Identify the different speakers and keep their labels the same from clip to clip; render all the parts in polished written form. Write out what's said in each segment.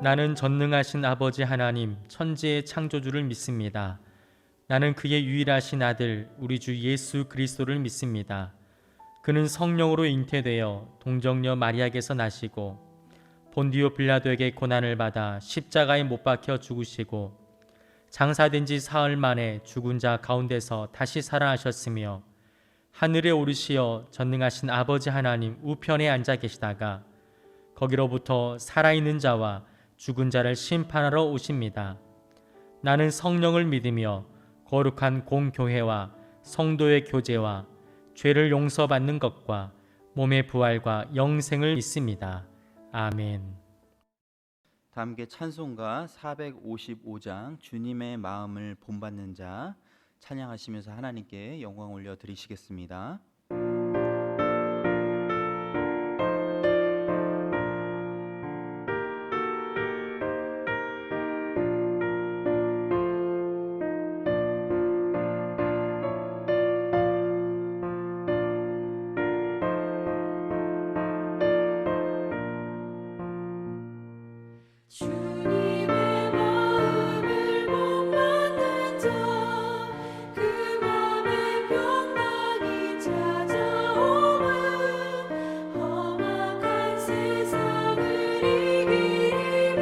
Speaker 1: 나는 전능하신 아버지 하나님, 천지의 창조주를 믿습니다. 나는 그의 유일하신 아들, 우리 주 예수 그리스도를 믿습니다. 그는 성령으로 잉태되어 동정녀 마리아에게서 나시고 본디오 빌라도에게 고난을 받아 십자가에 못 박혀 죽으시고 장사된 지 사흘 만에 죽은 자 가운데서 다시 살아나셨으며 하늘에 오르시어 전능하신 아버지 하나님 우편에 앉아 계시다가 거기로부터 살아있는 자와 죽은 자를 심판하러 오십니다. 나는 성령을 믿으며 거룩한 공교회와 성도의 교제와 죄를 용서받는 것과 몸의 부활과 영생을 믿습니다. 아멘.
Speaker 2: 다 함께 찬송가 455장 주님의 마음을 본받는 자 찬양하시면서 하나님께 영광 올려 드리시겠습니다.
Speaker 3: 주님의 마음을 본받는 자 그 맘에 평강이 찾아오면 험악한 세상을 이기리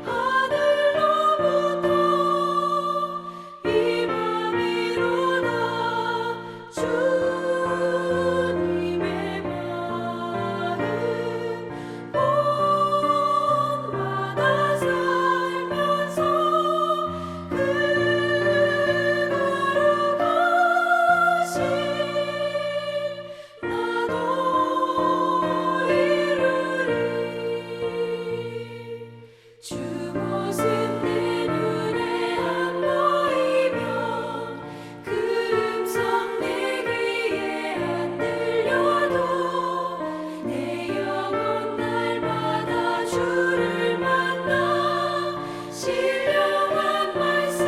Speaker 3: 하늘로부터 임함이로다. 주님의 마음 본받아 살면서 그거룩하신 나도 이루리. 주 모습 내 눈에 안 보이면 그 음성 내 귀에 안 들려도 내 영혼 날마다 주를 만나 신령한 말씀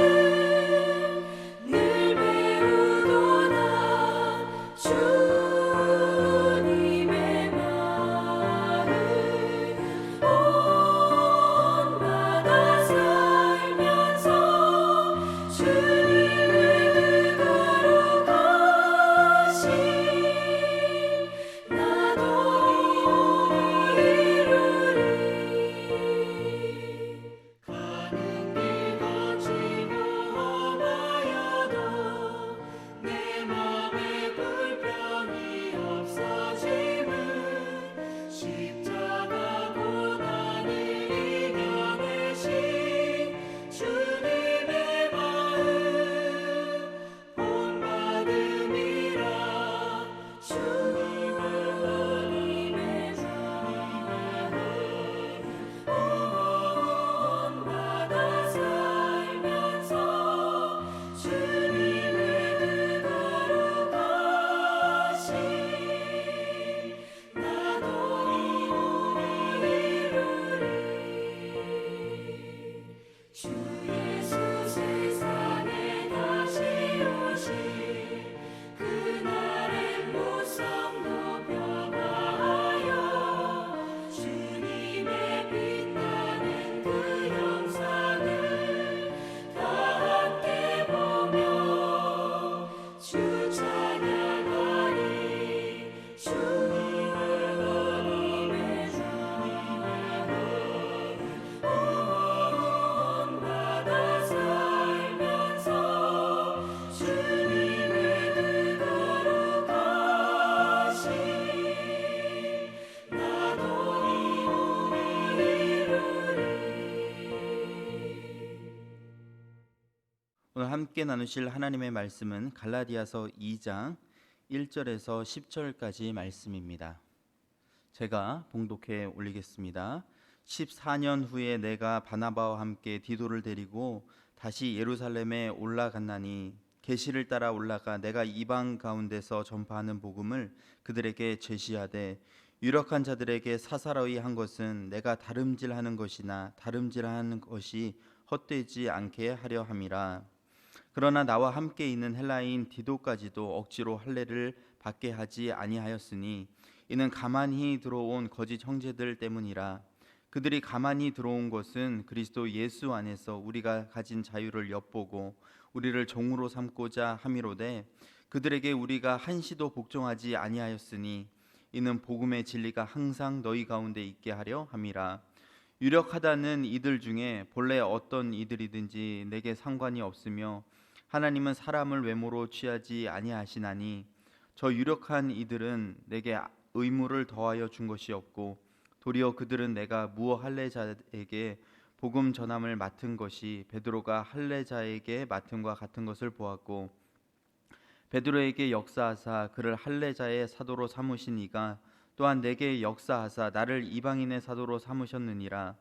Speaker 3: 늘 배우도다. 주님의 마음 본받아 살면서 주님의 거룩하신 나도 이루리. 가는 길 거치고 험하여도 내 맘에 불평이 없어짐은 십자가 고난을 이겨내신 주님의 마음 본받음이라. 주님의 본받아 살면서 주님의 거룩하신 나도 이루리. 주 예수 세상에 다시 오실 그날의 무성도 변화하여 주님의 빛나는 그 형상을 다 함께 보며 주 찬양하리. 주님의 본받아 살면서 주님의 거룩하신 나도 이루리.
Speaker 2: 오늘 함께 나누실 하나님의 말씀은 갈라디아서 2장 1절에서 10절까지 말씀입니다. 제가 봉독해 올리겠습니다. 14년 후에 내가 바나바와 함께 디도를 데리고 다시 예루살렘에 올라갔나니 계시를 따라 올라가 내가 이방 가운데서 전파하는 복음을 그들에게 제시하되 유력한 자들에게 사사로이 한 것은 내가 다름질하는 것이나 다름질하는 것이 헛되지 않게 하려 함이라. 그러나 나와 함께 있는 헬라인 디도까지도 억지로 할례를 받게 하지 아니하였으니 이는 가만히 들어온 거짓 형제들 때문이라. 그들이 가만히 들어온 것은 그리스도 예수 안에서 우리가 가진 자유를 엿보고 우리를 종으로 삼고자 함이로되 그들에게 우리가 한시도 복종하지 아니하였으니 이는 복음의 진리가 항상 너희 가운데 있게 하려 함이라. 유력하다는 이들 중에 본래 어떤 이들이든지 내게 상관이 없으며 하나님은 사람을 외모로 취하지 아니하시나니 저 유력한 이들은 내게 의무를 더하여 준 것이 없고 도리어 그들은 내가 무어 할례자에게 복음 전함을 맡은 것이 베드로가 할례자에게 맡음과 같은 것을 보았고 베드로에게 역사하사 그를 할례자의 사도로 삼으신 이가 또한 내게 역사하사 나를 이방인의 사도로 삼으셨느니라.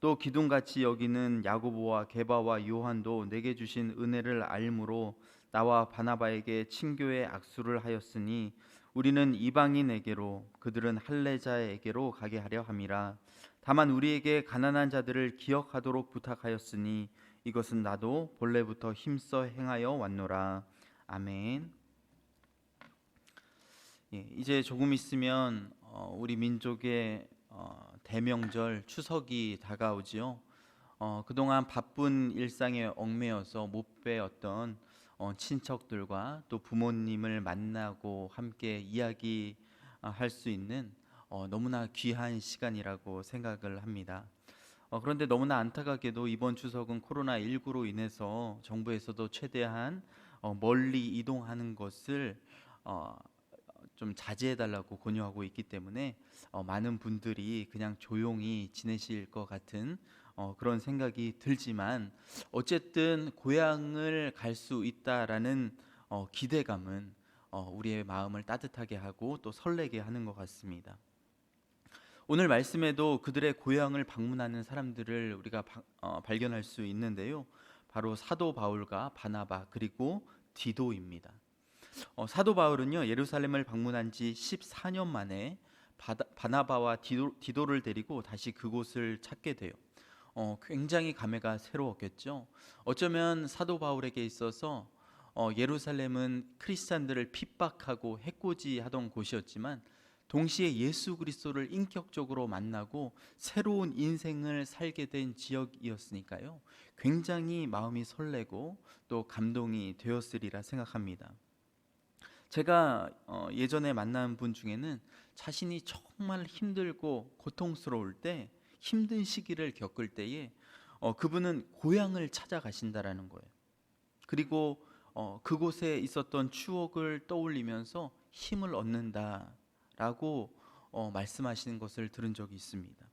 Speaker 2: 또 기둥같이 여기는 야고보와 게바와 요한도 내게 주신 은혜를 알므로 나와 바나바에게 친교의 악수를 하였으니 우리는 이방인에게로 그들은 할례자에게로 가게 하려 함이라. 다만 우리에게 가난한 자들을 기억하도록 부탁하였으니 이것은 나도 본래부터 힘써 행하여 왔노라. 아멘. 이제 조금 있으면 우리 민족의 대명절 추석이 다가오지요. 그동안 바쁜 일상에 얽매여서 못 뵈었던 친척들과 또 부모님을 만나고 함께 이야기할 수 있는 너무나 귀한 시간이라고 생각을 합니다. 그런데 너무나 안타깝게도 이번 추석은 코로나19로 인해서 정부에서도 최대한 멀리 이동하는 것을 좀 자제해달라고 권유하고 있기 때문에 많은 분들이 그냥 조용히 지내실 것 같은 그런 생각이 들지만 어쨌든 고향을 갈 수 있다라는 기대감은 우리의 마음을 따뜻하게 하고 또 설레게 하는 것 같습니다. 오늘 말씀에도 그들의 고향을 방문하는 사람들을 우리가 발견할 수 있는데요. 바로 사도 바울과 바나바 그리고 디도입니다. 사도 바울은요 예루살렘을 방문한 지 14년 만에 바나바와 디도를 데리고 다시 그곳을 찾게 돼요. 굉장히 감회가 새로웠겠죠. 어쩌면 사도 바울에게 있어서 예루살렘은 크리스찬들을 핍박하고 해코지하던 곳이었지만 동시에 예수 그리스도를 인격적으로 만나고 새로운 인생을 살게 된 지역이었으니까요. 굉장히 마음이 설레고 또 감동이 되었으리라 생각합니다. 제가 예전에 만난 분 중에는 자신이 정말 힘들고 고통스러울 때 힘든 시기를 겪을 때에 그분은 고향을 찾아가신다라는 거예요. 그리고 그곳에 있었던 추억을 떠올리면서 힘을 얻는다라고 말씀하시는 것을 들은 적이 있습니다.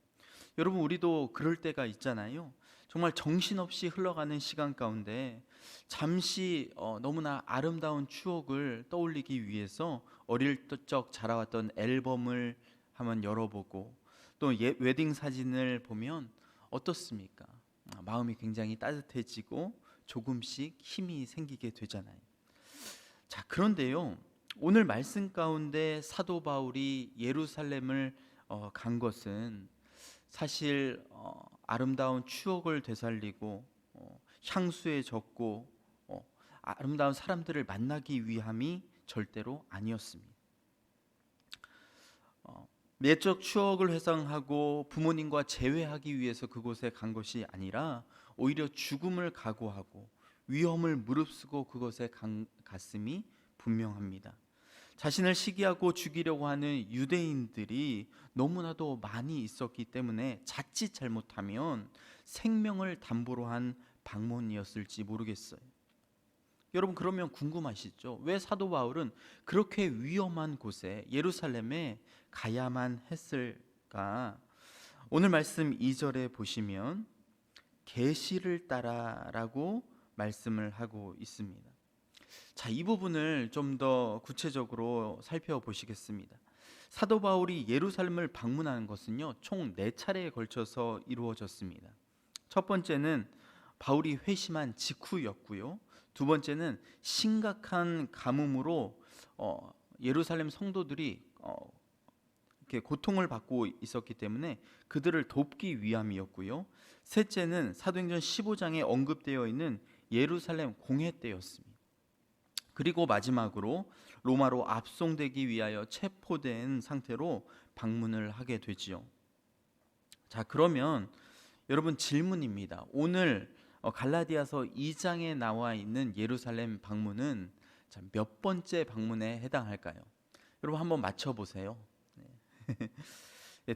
Speaker 2: 여러분 우리도 그럴 때가 있잖아요. 정말 정신없이 흘러가는 시간 가운데 잠시 너무나 아름다운 추억을 떠올리기 위해서 어릴 적 자라왔던 앨범을 한번 열어보고 또 웨딩 사진을 보면 어떻습니까? 마음이 굉장히 따뜻해지고 조금씩 힘이 생기게 되잖아요. 자, 그런데요. 오늘 말씀 가운데 사도 바울이 예루살렘을 간 것은 사실 아름다운 추억을 되살리고 향수에 젖고 아름다운 사람들을 만나기 위함이 절대로 아니었습니다. 내적 추억을 회상하고 부모님과 재회하기 위해서 그곳에 간 것이 아니라 오히려 죽음을 각오하고 위험을 무릅쓰고 그곳에 갔음이 분명합니다. 자신을 시기하고 죽이려고 하는 유대인들이 너무나도 많이 있었기 때문에 자칫 잘못하면 생명을 담보로 한 방문이었을지 모르겠어요. 여러분 그러면 궁금하시죠? 왜 사도 바울은 그렇게 위험한 곳에 예루살렘에 가야만 했을까? 오늘 말씀 2절에 보시면 계시를 따라라고 말씀을 하고 있습니다. 자, 이 부분을 좀 더 구체적으로 살펴보시겠습니다. 사도 바울이 예루살렘을 방문하는 것은요 총 4차례에 걸쳐서 이루어졌습니다. 첫 번째는 바울이 회심한 직후였고요. 두 번째는 심각한 가뭄으로 예루살렘 성도들이 이렇게 고통을 받고 있었기 때문에 그들을 돕기 위함이었고요. 셋째는 사도행전 15장에 언급되어 있는 예루살렘 공회 때였습니다. 그리고 마지막으로 로마로 압송되기 위하여 체포된 상태로 방문을 하게 되지요. 자, 그러면 여러분 질문입니다. 오늘 갈라디아서 2장에 나와 있는 예루살렘 방문은 몇 번째 방문에 해당할까요? 여러분 한번 맞춰 보세요.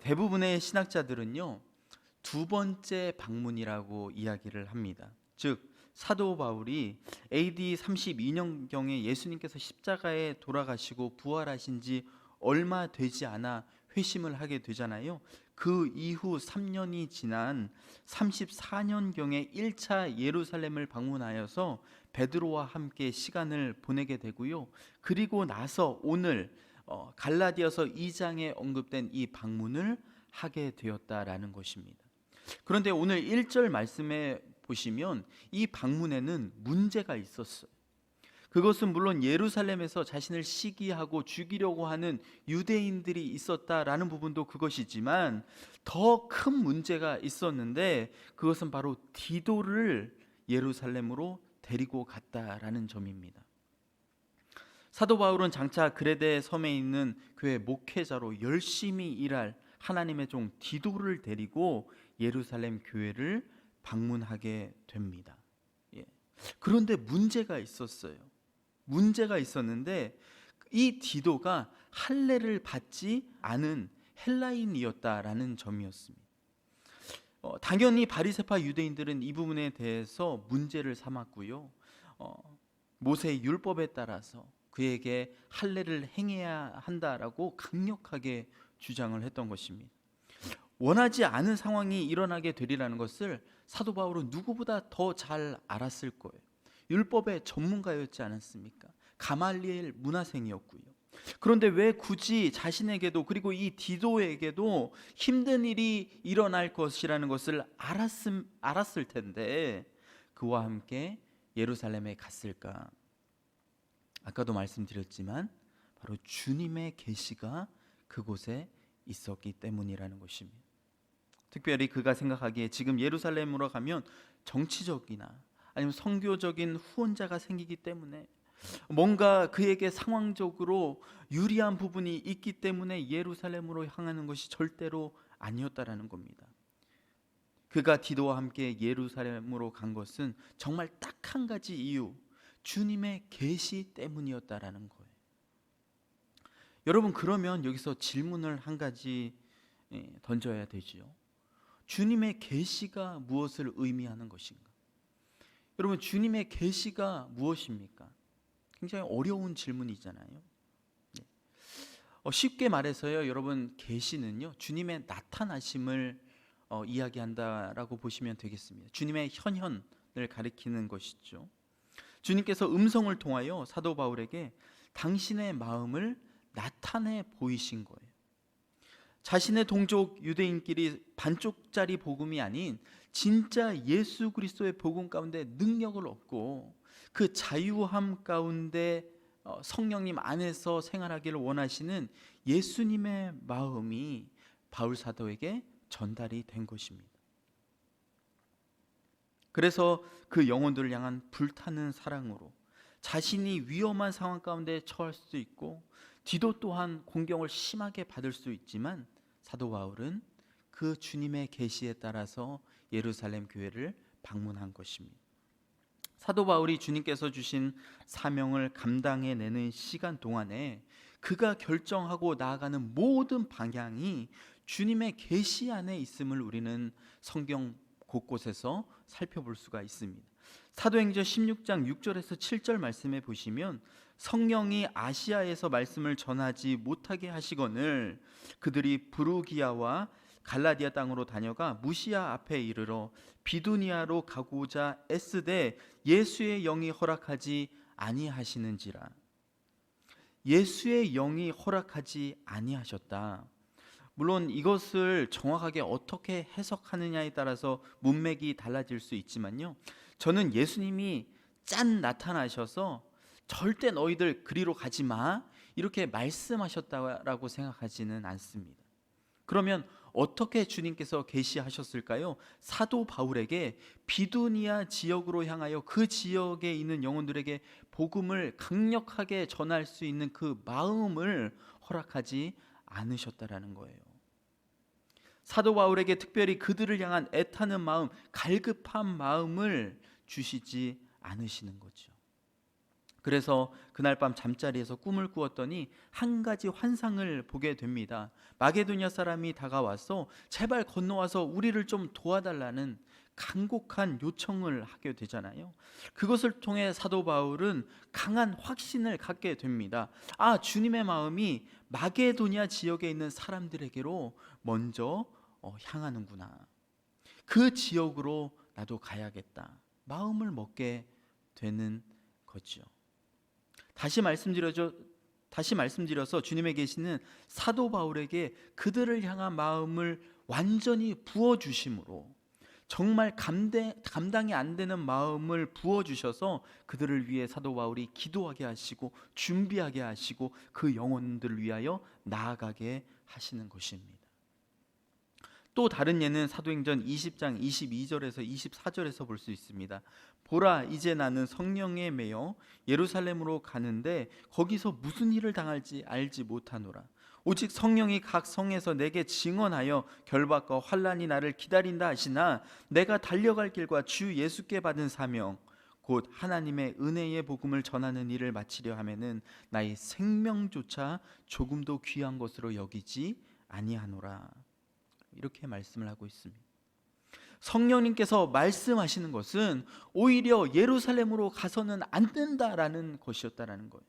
Speaker 2: 대부분의 신학자들은요, 두 번째 방문이라고 이야기를 합니다. 즉 사도 바울이 AD 32년경에 예수님께서 십자가에 돌아가시고 부활하신 지 얼마 되지 않아 회심을 하게 되잖아요. 그 이후 3년이 지난 34년경에 1차 예루살렘을 방문하여서 베드로와 함께 시간을 보내게 되고요. 그리고 나서 오늘 갈라디아서 2장에 언급된 이 방문을 하게 되었다라는 것입니다. 그런데 오늘 1절 말씀에 보시면 이 방문에는 문제가 있었어요. 그것은 물론 예루살렘에서 자신을 시기하고 죽이려고 하는 유대인들이 있었다라는 부분도 그것이지만 더 큰 문제가 있었는데 그것은 바로 디도를 예루살렘으로 데리고 갔다라는 점입니다. 사도 바울은 장차 그레데 섬에 있는 교회 목회자로 열심히 일할 하나님의 종 디도를 데리고 예루살렘 교회를 방문하게 됩니다. 그런데 문제가 있었어요. 문제가 있었는데 이 디도가 할례를 받지 않은 헬라인이었다라는 점이었습니다. 당연히 바리새파 유대인들은 이 부분에 대해서 문제를 삼았고요. 모세 율법에 따라서 그에게 할례를 행해야 한다라고 강력하게 주장을 했던 것입니다. 원하지 않은 상황이 일어나게 되리라는 것을 사도 바울은 누구보다 더 잘 알았을 거예요. 율법의 전문가였지 않았습니까? 가말리엘 문화생이었고요. 그런데 왜 굳이 자신에게도 그리고 이 디도에게도 힘든 일이 일어날 것이라는 것을 알았을 텐데 그와 함께 예루살렘에 갔을까? 아까도 말씀드렸지만 바로 주님의 계시가 그곳에 있었기 때문이라는 것입니다. 특별히 그가 생각하기에 지금 예루살렘으로 가면 정치적이나 아니면 선교적인 후원자가 생기기 때문에 뭔가 그에게 상황적으로 유리한 부분이 있기 때문에 예루살렘으로 향하는 것이 절대로 아니었다라는 겁니다. 그가 디도와 함께 예루살렘으로 간 것은 정말 딱 한 가지 이유, 주님의 계시 때문이었다라는 거예요. 여러분, 그러면 여기서 질문을 한 가지 던져야 되지요. 주님의 계시가 무엇을 의미하는 것인가? 여러분, 주님의 계시가 무엇입니까? 굉장히 어려운 질문이잖아요. 쉽게 말해서요, 여러분, 계시는요 주님의 나타나심을 이야기한다라고 보시면 되겠습니다. 주님의 현현을 가리키는 것이죠. 주님께서 음성을 통하여 사도 바울에게 당신의 마음을 나타내 보이신 거예요. 자신의 동족 유대인끼리 반쪽짜리 복음이 아닌 진짜 예수 그리스도의 복음 가운데 능력을 얻고 그 자유함 가운데 성령님 안에서 생활하기를 원하시는 예수님의 마음이 바울 사도에게 전달이 된 것입니다. 그래서 그 영혼들을 향한 불타는 사랑으로 자신이 위험한 상황 가운데 처할 수도 있고 디도 또한 공경을 심하게 받을 수 있지만 사도 바울은 그 주님의 계시에 따라서 예루살렘 교회를 방문한 것입니다. 사도 바울이 주님께서 주신 사명을 감당해내는 시간 동안에 그가 결정하고 나아가는 모든 방향이 주님의 계시 안에 있음을 우리는 성경 곳곳에서 살펴볼 수가 있습니다. 사도행전 16장 6절에서 7절 말씀에 보시면 성령이 아시아에서 말씀을 전하지 못하게 하시거늘 그들이 부르기아와 갈라디아 땅으로 다녀가 무시아 앞에 이르러 비두니아로 가고자 애쓰되 예수의 영이 허락하지 아니하시는지라. 예수의 영이 허락하지 아니하셨다. 물론 이것을 정확하게 어떻게 해석하느냐에 따라서 문맥이 달라질 수 있지만요, 저는 예수님이 짠 나타나셔서 절대 너희들 그리로 가지 마 이렇게 말씀하셨다라고 생각하지는 않습니다. 그러면 어떻게 주님께서 계시하셨을까요? 사도 바울에게 비두니아 지역으로 향하여 그 지역에 있는 영혼들에게 복음을 강력하게 전할 수 있는 그 마음을 허락하지 않으셨다라는 거예요. 사도 바울에게 특별히 그들을 향한 애타는 마음, 갈급한 마음을 주시지 않으시는 거죠. 그래서 그날 밤 잠자리에서 꿈을 꾸었더니 한 가지 환상을 보게 됩니다. 마게도냐 사람이 다가와서 제발 건너와서 우리를 좀 도와달라는 간곡한 요청을 하게 되잖아요. 그것을 통해 사도 바울은 강한 확신을 갖게 됩니다. 주님의 마음이 마게도냐 지역에 있는 사람들에게로 먼저 향하는구나. 그 지역으로 나도 가야겠다. 마음을 먹게 되는 거죠. 다시 말씀드려서 주님의 계시는 사도 바울에게 그들을 향한 마음을 완전히 부어주심으로 정말 감당이 안 되는 마음을 부어주셔서 그들을 위해 사도 바울이 기도하게 하시고 준비하게 하시고 그 영혼들을 위하여 나아가게 하시는 것입니다. 또 다른 예는 사도행전 20장 22절에서 24절에서 볼 수 있습니다. 보라, 이제 나는 성령에 매여 예루살렘으로 가는데 거기서 무슨 일을 당할지 알지 못하노라. 오직 성령이 각 성에서 내게 증언하여 결박과 환난이 나를 기다린다 하시나 내가 달려갈 길과 주 예수께 받은 사명 곧 하나님의 은혜의 복음을 전하는 일을 마치려 하면은 나의 생명조차 조금도 귀한 것으로 여기지 아니하노라. 이렇게 말씀을 하고 있습니다. 성령님께서 말씀하시는 것은 오히려 예루살렘으로 가서는 안 된다라는 것이었다라는 거예요.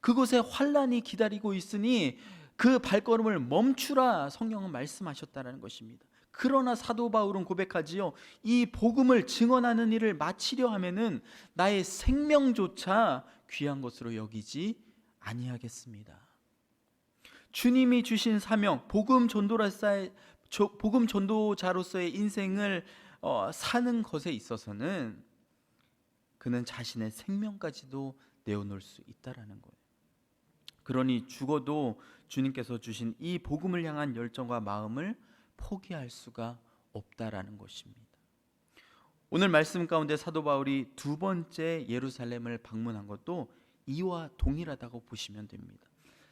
Speaker 2: 그곳에 환난이 기다리고 있으니 그 발걸음을 멈추라 성령은 말씀하셨다라는 것입니다. 그러나 사도 바울은 고백하지요. 이 복음을 증언하는 일을 마치려 하면은 나의 생명조차 귀한 것으로 여기지 아니하겠습니다. 주님이 주신 사명, 복음 전도자로서의 인생을 사는 것에 있어서는 그는 자신의 생명까지도 내어놓을 수 있다라는 거예요. 그러니 죽어도 주님께서 주신 이 복음을 향한 열정과 마음을 포기할 수가 없다라는 것입니다. 오늘 말씀 가운데 사도 바울이 두 번째 예루살렘을 방문한 것도 이와 동일하다고 보시면 됩니다.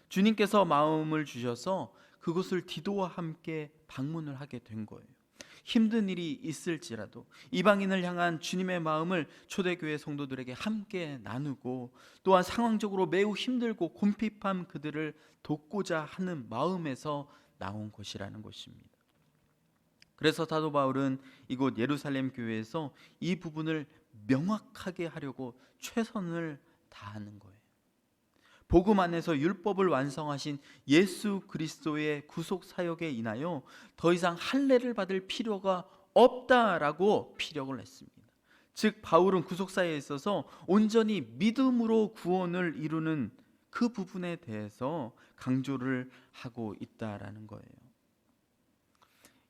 Speaker 2: 주님께서 마음을 주셔서 그곳을 디도와 함께 방문을 하게 된 거예요. 힘든 일이 있을지라도 이방인을 향한 주님의 마음을 초대교회 성도들에게 함께 나누고 또한 상황적으로 매우 힘들고 곰핍한 그들을 돕고자 하는 마음에서 나온 것이라는 것입니다. 그래서 사도 바울은 이곳 예루살렘 교회에서 이 부분을 명확하게 하려고 최선을 다하는 거예요. 복음 안에서 율법을 완성하신 예수 그리스도의 구속 사역에 인하여 더 이상 할례를 받을 필요가 없다라고 피력을 했습니다. 즉 바울은 구속사에 있어서 온전히 믿음으로 구원을 이루는 그 부분에 대해서 강조를 하고 있다라는 거예요.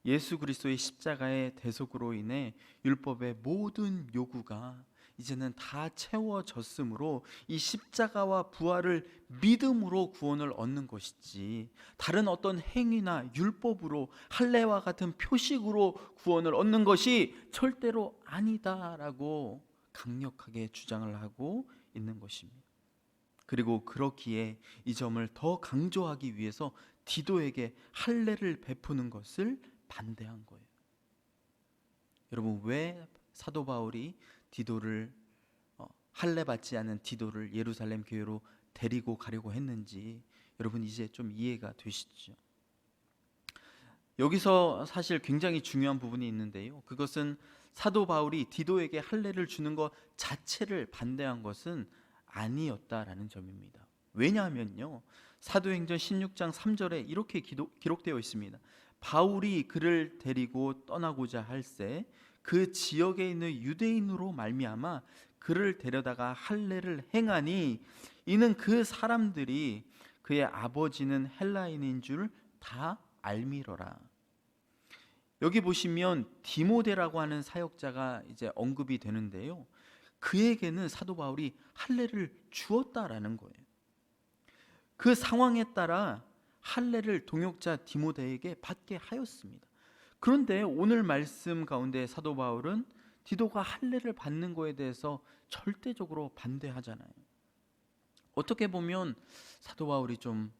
Speaker 2: 예수 그리스도의 십자가의 대속으로 인해 율법의 모든 요구가 이제는 다 채워졌으므로 이 십자가와 부활을 믿음으로 구원을 얻는 것이지 다른 어떤 행위나 율법으로 할례와 같은 표식으로 구원을 얻는 것이 절대로 아니다라고 강력하게 주장을 하고 있는 것입니다. 그리고 그렇기에 이 점을 더 강조하기 위해서 디도에게 할례를 베푸는 것을 반대한 거예요. 여러분, 왜 사도 바울이 디도를 할례 받지 않은 디도를 예루살렘 교회로 데리고 가려고 했는지 여러분 이제 좀 이해가 되시죠? 여기서 사실 굉장히 중요한 부분이 있는데요. 그것은 사도 바울이 디도에게 할례를 주는 것 자체를 반대한 것은 아니었다라는 점입니다. 왜냐하면요, 사도행전 16장 3절에 이렇게 기록되어 있습니다. 바울이 그를 데리고 떠나고자 할새 그 지역에 있는 유대인으로 말미암아 그를 데려다가 할례를 행하니 이는 그 사람들이 그의 아버지는 헬라인인 줄 다 알미러라. 여기 보시면 디모데라고 하는 사역자가 이제 언급이 되는데요. 그에게는 사도 바울이 할례를 주었다라는 거예요. 그 상황에 따라 할례를 동역자 디모데에게 받게 하였습니다. 그런데 오늘 말씀 가운데 사도 바울은 디도가 할례를 받는 거에 대해서 절대적으로 반대하잖아요. 어떻게 보면 사도 바울이 좀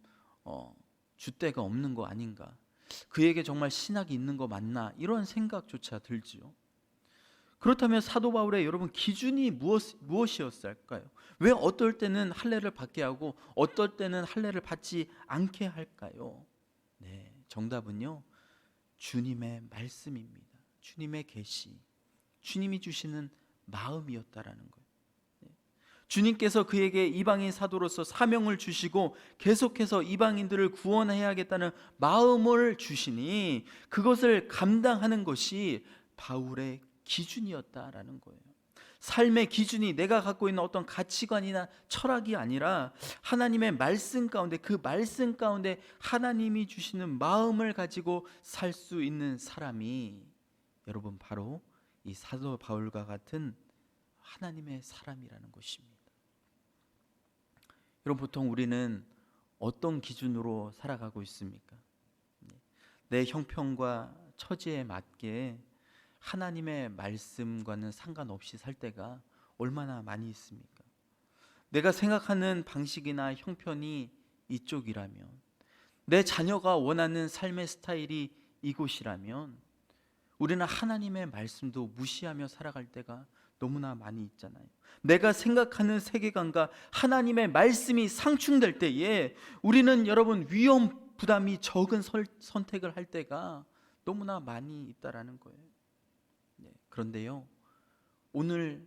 Speaker 2: 줏대가 없는 거 아닌가. 그에게 정말 신학이 있는 거 맞나? 이런 생각조차 들지요. 그렇다면 사도 바울의 여러분 기준이 무엇이었을까요? 왜 어떨 때는 할례를 받게 하고 어떨 때는 할례를 받지 않게 할까요? 네, 정답은요, 주님의 말씀입니다. 주님의 계시, 주님이 주시는 마음이었다라는 거예요. 주님께서 그에게 이방인 사도로서 사명을 주시고 계속해서 이방인들을 구원해야겠다는 마음을 주시니 그것을 감당하는 것이 바울의 기준이었다라는 거예요. 삶의 기준이 내가 갖고 있는 어떤 가치관이나 철학이 아니라 하나님의 말씀 가운데, 그 말씀 가운데 하나님이 주시는 마음을 가지고 살 수 있는 사람이 여러분 바로 이 사도 바울과 같은 하나님의 사람이라는 것입니다. 여러분 보통 우리는 어떤 기준으로 살아가고 있습니까? 내 형편과 처지에 맞게 하나님의 말씀과는 상관없이 살 때가 얼마나 많이 있습니까? 내가 생각하는 방식이나 형편이 이쪽이라면, 내 자녀가 원하는 삶의 스타일이 이곳이라면 우리는 하나님의 말씀도 무시하며 살아갈 때가 너무나 많이 있잖아요. 내가 생각하는 세계관과 하나님의 말씀이 상충될 때에 우리는 여러분 위험 부담이 적은 선택을 할 때가 너무나 많이 있다라는 거예요. 네, 그런데요, 오늘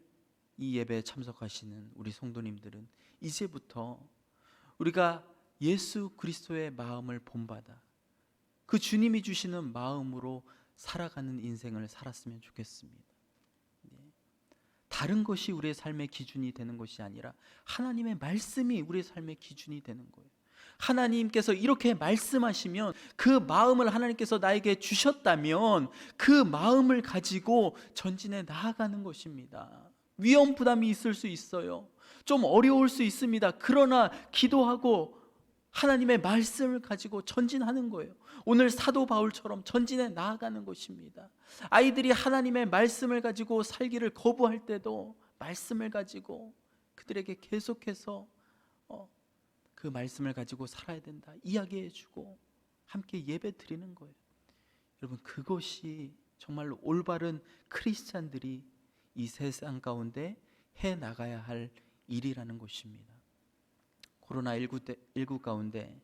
Speaker 2: 이 예배에 참석하시는 우리 성도님들은 이제부터 우리가 예수 그리스도의 마음을 본받아 그 주님이 주시는 마음으로 살아가는 인생을 살았으면 좋겠습니다. 다른 것이 우리의 삶의 기준이 되는 것이 아니라 하나님의 말씀이 우리의 삶의 기준이 되는 거예요. 하나님께서 이렇게 말씀하시면 그 마음을 하나님께서 나에게 주셨다면 그 마음을 가지고 전진해 나아가는 것입니다. 위험 부담이 있을 수 있어요. 좀 어려울 수 있습니다. 그러나 기도하고 하나님의 말씀을 가지고 전진하는 거예요. 오늘 사도 바울처럼 전진해 나아가는 것입니다. 아이들이 하나님의 말씀을 가지고 살기를 거부할 때도 말씀을 가지고 그들에게 계속해서 그 말씀을 가지고 살아야 된다 이야기해주고 함께 예배 드리는 거예요. 여러분 그것이 정말로 올바른 크리스찬들이 이 세상 가운데 해 나가야 할 일이라는 것입니다. 코로나19 가운데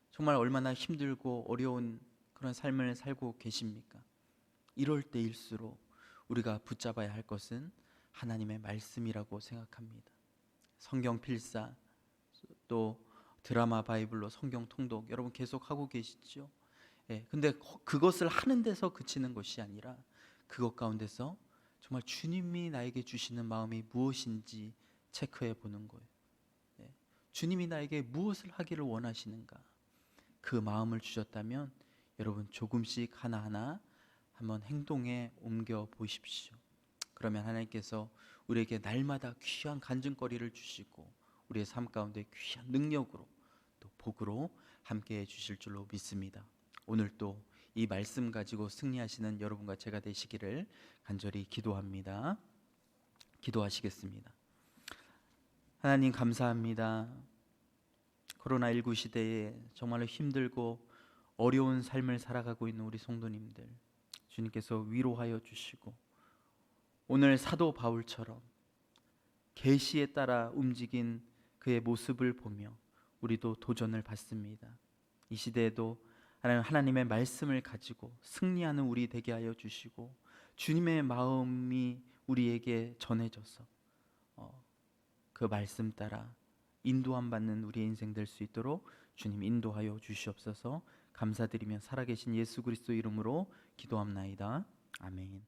Speaker 2: 정말 얼마나 힘들고 어려운 그런 삶을 살고 계십니까? 이럴 때일수록 우리가 붙잡아야 할 것은 하나님의 말씀이라고 생각합니다. 성경 필사, 또 드라마 바이블로 성경 통독 여러분 계속 하고 계시죠? 근데 그것을 하는 데서 그치는 것이 아니라 그것 가운데서 정말 주님이 나에게 주시는 마음이 무엇인지 체크해 보는 거예요. 주님이 나에게 무엇을 하기를 원하시는가? 그 마음을 주셨다면 여러분 조금씩 하나하나 한번 행동에 옮겨 보십시오. 그러면 하나님께서 우리에게 날마다 귀한 간증거리를 주시고 우리의 삶 가운데 귀한 능력으로 또 복으로 함께해 주실 줄로 믿습니다. 오늘 또 이 말씀 가지고 승리하시는 여러분과 제가 되시기를 간절히 기도합니다. 기도하시겠습니다. 하나님 감사합니다. 코로나19 시대에 정말로 힘들고 어려운 삶을 살아가고 있는 우리 성도님들 주님께서 위로하여 주시고 오늘 사도 바울처럼 계시에 따라 움직인 그의 모습을 보며 우리도 도전을 받습니다. 이 시대에도 하나님의 말씀을 가지고 승리하는 우리 되게 하여 주시고 주님의 마음이 우리에게 전해져서 그 말씀 따라 인도함 받는 우리의 인생 될 수 있도록 주님 인도하여 주시옵소서. 감사드리며 살아계신 예수 그리스도 이름으로 기도합나이다. 아멘.